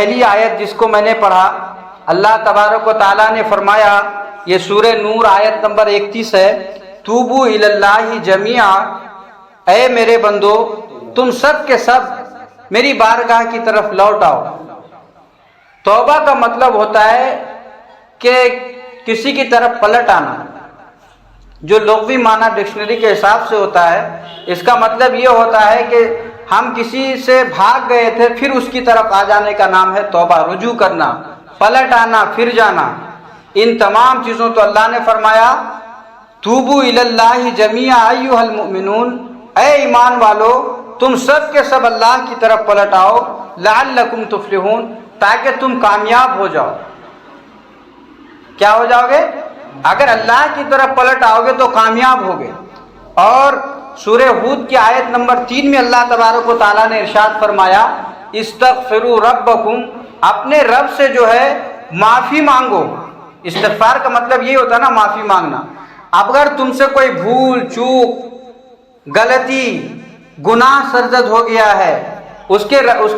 پہلی آیت جس کو میں نے پڑھا، اللہ تبارک و تعالیٰ نے فرمایا، یہ سورہ نور آیت نمبر 31 ہے، توبو الی اللہ جمیعا، اے میرے بندو تم سب کے سب میری بارگاہ کی طرف لوٹ آؤ۔ توبہ کا مطلب ہوتا ہے کہ کسی کی طرف پلٹ آنا، جو لغوی معنی ڈکشنری کے حساب سے ہوتا ہے، اس کا مطلب یہ ہوتا ہے کہ ہم کسی سے بھاگ گئے تھے پھر اس کی طرف آ جانے کا نام ہے توبہ، رجوع کرنا، پلٹ آنا، پھر جانا۔ ان تمام چیزوں تو اللہ نے فرمایا توبو الی اللہ جمیعا ایھا المؤمنون، اے ایمان والو تم سب کے سب اللہ کی طرف پلٹ آؤ، لعلکم تفلحون، تاکہ تم کامیاب ہو جاؤ۔ کیا ہو جاؤ گے؟ اگر اللہ کی طرف پلٹ آؤ گے تو کامیاب ہوگے۔ اور سورہ ہود کی آیت نمبر 3 میں اللہ تبارک و تعالیٰ نے ارشاد فرمایا، استغفروا ربکم، اپنے رب سے جو ہے معافی مانگو۔ استغفار کا مطلب یہ ہوتا ہے نا، معافی مانگنا۔ اگر تم سے کوئی بھول چوک، غلطی، گناہ سرزد ہو گیا ہے، اس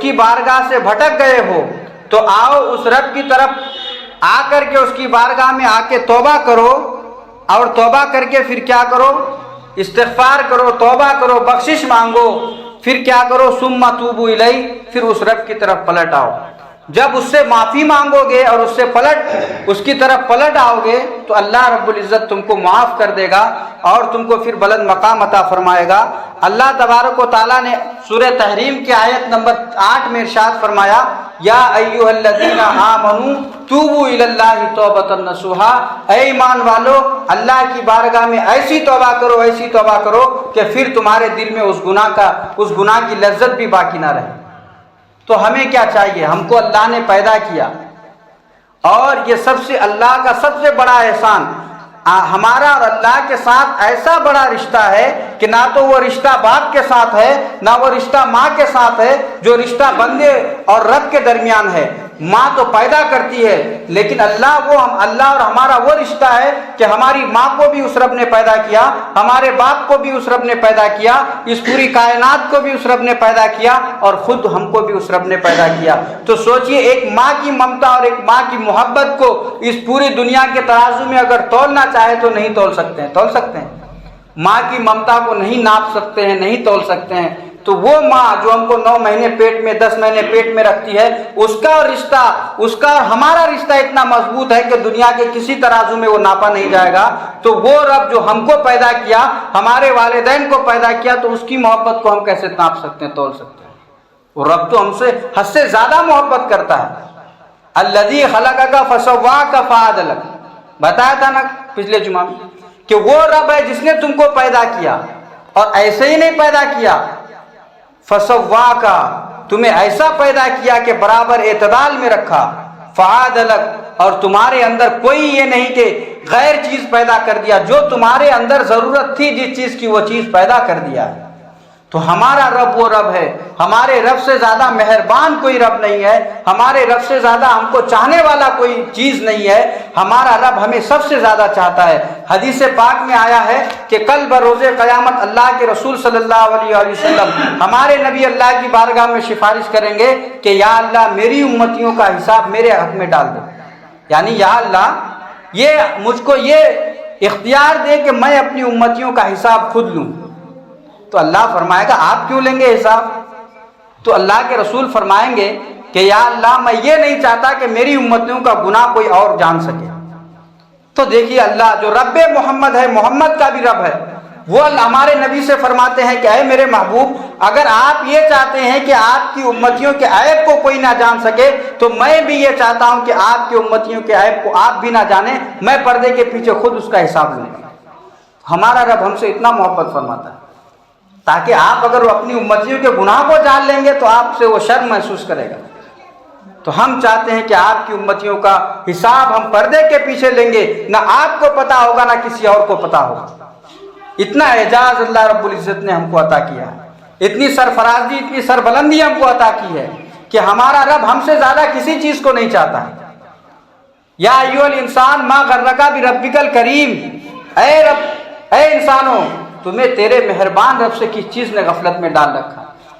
کی بارگاہ سے بھٹک گئے ہو، تو آؤ اس رب کی طرف آ کر کے اس کی بارگاہ میں آ کے توبہ کرو، اور توبہ کر کے پھر کیا کرو؟ استغفار کرو، توبہ کرو، بخشش مانگو، پھر کیا کرو؟ ثم توبوا الیہ، پھر اس رب کی طرف پلٹ آؤ۔ جب اس سے معافی مانگو گے اور اس کی طرف پلٹ آؤ گے تو اللہ رب العزت تم کو معاف کر دے گا اور تم کو پھر بلند مقام عطا فرمائے گا۔ اللہ تبارک و تعالیٰ نے سورہ تحریم کی آیت نمبر 8 میں ارشاد فرمایا، یا ایھا الذین آمنوا توبوا الی اللہ توبۃ نصوحا، اے ایمان والو اللہ کی بارگاہ میں ایسی توبہ کرو، ایسی توبہ کرو کہ پھر تمہارے دل میں اس گناہ کی لذت بھی باقی نہ رہے۔ تو ہمیں کیا چاہیے؟ ہم کو اللہ نے پیدا کیا، اور یہ اللہ کا سب سے بڑا احسان، ہمارا اور اللہ کے ساتھ ایسا بڑا رشتہ ہے کہ نہ تو وہ رشتہ باپ کے ساتھ ہے، نہ وہ رشتہ ماں کے ساتھ ہے، جو رشتہ بندے اور رب کے درمیان ہے۔ ماں تو پیدا کرتی ہے، لیکن اللہ اور ہمارا وہ رشتہ ہے کہ ہماری ماں کو بھی اس رب نے پیدا کیا، ہمارے باپ کو بھی اس رب نے پیدا کیا، اس پوری کائنات کو بھی اس رب نے پیدا کیا، اور خود ہم کو بھی اس رب نے پیدا کیا۔ تو سوچئے، ایک ماں کی ممتا اور ایک ماں کی محبت کو اس پوری دنیا کے ترازو میں اگر تولنا چاہے تو نہیں تول سکتے ہیں۔ تول سکتے ہیں؟ ماں کی ممتا کو نہیں ناپ سکتے ہیں، نہیں تول سکتے ہیں۔ تو وہ ماں جو ہم کو 9 مہینے پیٹ میں، 10 مہینے پیٹ میں رکھتی ہے، اس کا رشتہ، اس کا ہمارا رشتہ اتنا مضبوط ہے کہ دنیا کے کسی ترازو میں وہ ناپا نہیں جائے گا۔ تو وہ رب جو ہم کو پیدا کیا، ہمارے والدین کو پیدا کیا، تو اس کی محبت کو ہم کیسے ناپ سکتے ہیں، تول سکتے ہیں؟ وہ رب تو ہم سے حد سے زیادہ محبت کرتا ہے۔ الذی خلقک فسواک فعدلک، بتایا تھا نا پچھلے جمعہ میں کہ وہ رب ہے جس نے تم کو پیدا کیا، اور ایسے ہی نہیں پیدا کیا، فسواک، تمہیں ایسا پیدا کیا کہ برابر اعتدال میں رکھا، فعدلک، اور تمہارے اندر کوئی یہ نہیں کہ غیر چیز پیدا کر دیا، جو تمہارے اندر ضرورت تھی جس چیز کی وہ چیز پیدا کر دیا ہے۔ تو ہمارا رب وہ رب ہے، ہمارے رب سے زیادہ مہربان کوئی رب نہیں ہے، ہمارے رب سے زیادہ ہم کو چاہنے والا کوئی چیز نہیں ہے۔ ہمارا رب ہمیں سب سے زیادہ چاہتا ہے۔ حدیث پاک میں آیا ہے کہ کل بروز قیامت اللہ کے رسول صلی اللہ علیہ وسلم ہمارے نبی اللہ کی بارگاہ میں سفارش کریں گے کہ یا اللہ میری امتیوں کا حساب میرے حق میں ڈال دے، یعنی یا اللہ یہ مجھ کو یہ اختیار دے کہ میں اپنی امتیوں کا حساب خود لوں۔ تو اللہ فرمائے گا آپ کیوں لیں گے حساب؟ تو اللہ کے رسول فرمائیں گے کہ یا اللہ میں یہ نہیں چاہتا کہ میری امتیوں کا گناہ کوئی اور جان سکے۔ تو دیکھیے اللہ جو رب محمد ہے، محمد کا بھی رب ہے، وہ ہمارے نبی سے فرماتے ہیں کہ اے میرے محبوب، اگر آپ یہ چاہتے ہیں کہ آپ کی امتیوں کے عیب کو کوئی نہ جان سکے تو میں بھی یہ چاہتا ہوں کہ آپ کی امتیوں کے عیب کو آپ بھی نہ جانیں، میں پردے کے پیچھے خود اس کا حساب لوں گا۔ ہمارا رب ہم سے اتنا محبت فرماتا ہے تاکہ آپ اگر وہ اپنی امتیوں کے گناہ کو جان لیں گے تو آپ سے وہ شرم محسوس کرے گا۔ تو ہم چاہتے ہیں کہ آپ کی امتیوں کا حساب ہم پردے کے پیچھے لیں گے، نہ آپ کو پتا ہوگا نہ کسی اور کو پتا ہوگا۔ اتنا اعجاز اللہ رب العزت نے ہم کو عطا کیا ہے، اتنی سرفرازی، اتنی سربلندی ہم کو عطا کی ہے کہ ہمارا رب ہم سے زیادہ کسی چیز کو نہیں چاہتا ہے۔ یا ایھا الانسان ما غرک بربک الکریم، اے رب، اے انسانوں، تمہیں تیرے مہربان رب سے کس چیز نے غفلت میں ڈال رکھا؟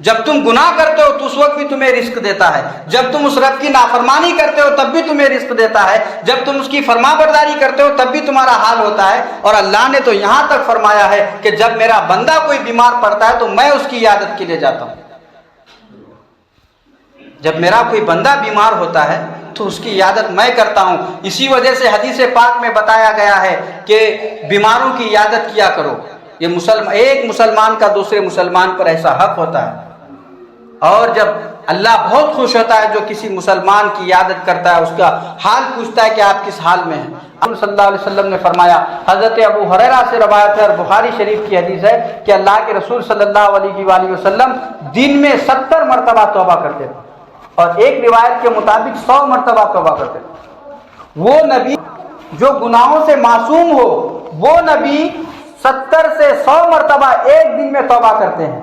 جب تم گناہ کرتے ہو تو اس وقت بھی تمہیں رزق دیتا ہے، جب تم اس رب کی نافرمانی کرتے ہو تب بھی تمہیں رزق دیتا ہے، جب تم اس کی فرما برداری کرتے ہو تب بھی تمہارا حال ہوتا ہے۔ اور اللہ نے تو یہاں تک فرمایا ہے کہ جب میرا بندہ کوئی بیمار پڑتا ہے تو میں اس کی عیادت کے لیے جاتا ہوں۔ جب میرا کوئی بندہ بیمار ہوتا ہے تو اس کی عیادت میں کرتا ہوں۔ اسی وجہ سے حدیث پاک میں بتایا گیا ہے کہ بیماروں کی عیادت کیا کرو۔ یہ ایک مسلمان کا دوسرے مسلمان پر ایسا حق ہوتا ہے، اور جب اللہ بہت خوش ہوتا ہے جو کسی مسلمان کی عیادت کرتا ہے، اس کا حال پوچھتا ہے کہ آپ کس حال میں ہیں۔ آپ صلی اللہ علیہ وسلم نے فرمایا، حضرت ابو ہریرہ سے روایت ہے اور بخاری شریف کی حدیث ہے کہ اللہ کے رسول صلی اللہ علیہ وآلہ وسلم دن میں 70 مرتبہ توبہ کرتے تھے، اور ایک روایت کے مطابق 100 مرتبہ توبہ کرتے تھے۔ وہ نبی جو گناہوں سے معصوم ہو، وہ نبی 70 سے 100 مرتبہ ایک دن میں توبہ کرتے ہیں،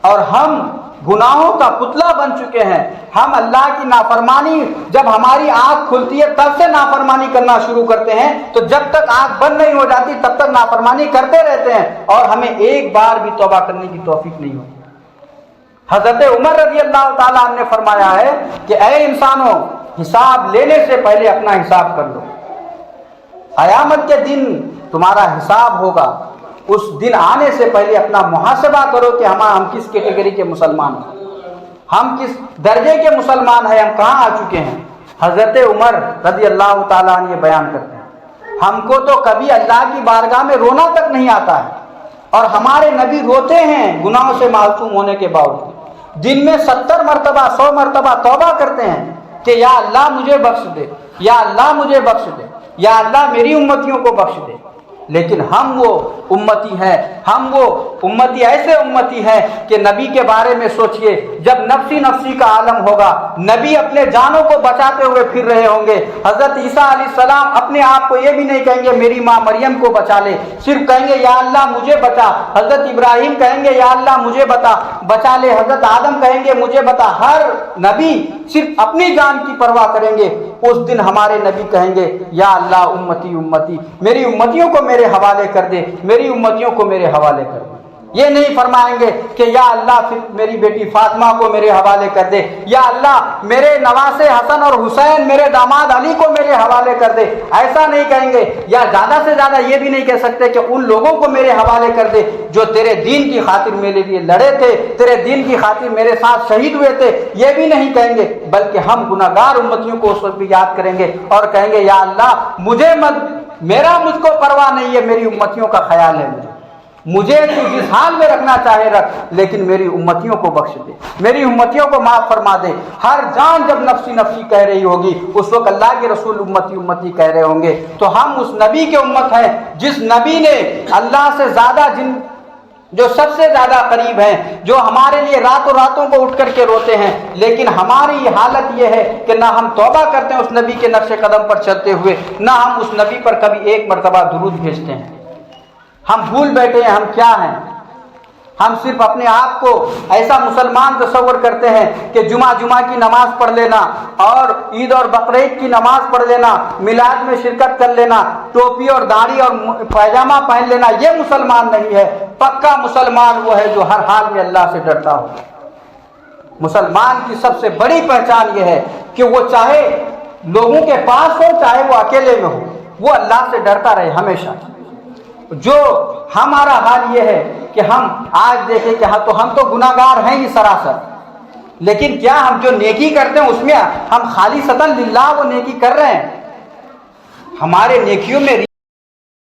اور ہم گناہوں کا پتلا بن چکے ہیں۔ ہم اللہ کی نافرمانی، جب ہماری آنکھ کھلتی ہے تب سے نافرمانی کرنا شروع کرتے ہیں، تو جب تک آنکھ بند نہیں ہو جاتی تب تک نافرمانی کرتے رہتے ہیں، اور ہمیں ایک بار بھی توبہ کرنے کی توفیق نہیں ہوتی۔ حضرت عمر رضی اللہ تعالیٰ عنہ نے فرمایا ہے کہ اے انسانوں، حساب لینے سے پہلے اپنا حساب کر لو۔ قیامت کے دن تمہارا حساب ہوگا، اس دن آنے سے پہلے اپنا محاسبہ کرو کہ ہم کس کیٹیگری کے مسلمان ہیں، ہم کس درجے کے مسلمان ہیں، ہم کہاں آ چکے ہیں۔ حضرت عمر رضی اللہ تعالیٰ عنہ یہ بیان کرتے ہیں، ہم کو تو کبھی اللہ کی بارگاہ میں رونا تک نہیں آتا ہے، اور ہمارے نبی روتے ہیں گناہوں سے معصوم ہونے کے باوجود۔ دن میں 70 مرتبہ 100 مرتبہ توبہ کرتے ہیں کہ یا اللہ مجھے بخش دے، یا اللہ مجھے بخش دے، یا اللہ میری امتیوں کو بخش دے۔ لیکن ہم وہ امتی ہیں، ہم وہ امتی ایسے امتی ہیں کہ نبی کے بارے میں سوچئے، جب نفسی نفسی کا عالم ہوگا، نبی اپنے جانوں کو بچاتے ہوئے پھر رہے ہوں گے۔ حضرت عیسیٰ علیہ السلام اپنے آپ کو یہ بھی نہیں کہیں گے میری ماں مریم کو بچا لے، صرف کہیں گے یا اللہ مجھے بچا۔ حضرت ابراہیم کہیں گے یا اللہ مجھے بچا لے، حضرت آدم کہیں گے مجھے بتا۔ ہر نبی صرف اپنی جان کی پرواہ کریں گے۔ اس دن ہمارے نبی کہیں گے یا اللہ امتی امتی، میری امتیوں کو میرے حوالے کر دے، میری امتیوں کو میرے حوالے کر دے۔ یہ نہیں فرمائیں گے کہ یا اللہ پھر میری بیٹی فاطمہ کو میرے حوالے کر دے، یا اللہ میرے نواسے حسن اور حسین، میرے داماد علی کو میرے حوالے کر دے، ایسا نہیں کہیں گے۔ یا زیادہ سے زیادہ یہ بھی نہیں کہہ سکتے کہ ان لوگوں کو میرے حوالے کر دے جو تیرے دین کی خاطر میرے لیے لڑے تھے، تیرے دین کی خاطر میرے ساتھ شہید ہوئے تھے، یہ بھی نہیں کہیں گے، بلکہ ہم گناہ گار امتیوں کو اس وقت بھی یاد کریں گے اور کہیں گے یا اللہ مجھ کو پرواہ نہیں ہے، میری امتیوں کا خیال ہے، مجھے تو جس حال میں رکھنا چاہے رکھ، لیکن میری امتیوں کو بخش دے، میری امتیوں کو معاف فرما دے۔ ہر جان جب نفسی نفسی کہہ رہی ہوگی اس وقت اللہ کے رسول امتی امتی کہہ رہے ہوں گے۔ تو ہم اس نبی کے امت ہیں جس نبی نے اللہ سے زیادہ جو سب سے زیادہ قریب ہیں، جو ہمارے لیے راتوں کو اٹھ کر کے روتے ہیں، لیکن ہماری حالت یہ ہے کہ نہ ہم توبہ کرتے ہیں اس نبی کے نقش قدم پر چلتے ہوئے، نہ ہم اس نبی پر کبھی ایک مرتبہ درود بھیجتے ہیں۔ ہم بھول بیٹھے ہیں ہم کیا ہیں۔ ہم صرف اپنے آپ کو ایسا مسلمان تصور کرتے ہیں کہ جمعہ کی نماز پڑھ لینا اور عید اور بقرعید کی نماز پڑھ لینا، میلاد میں شرکت کر لینا، ٹوپی اور داڑھی اور پائجامہ پہن لینا، یہ مسلمان نہیں ہے۔ پکا مسلمان وہ ہے جو ہر حال میں اللہ سے ڈرتا ہو۔ مسلمان کی سب سے بڑی پہچان یہ ہے کہ وہ چاہے لوگوں کے پاس ہو چاہے وہ اکیلے میں ہو، وہ اللہ سے ڈرتا رہے ہمیشہ۔ جو ہمارا حال یہ ہے کہ ہم آج دیکھیں کہ ہم تو گناہ گار ہیں ہی سراسر، لیکن کیا ہم جو نیکی کرتے ہیں اس میں ہم خالصتاً للہ وہ نیکی کر رہے ہیں؟ ہمارے نیکیوں میں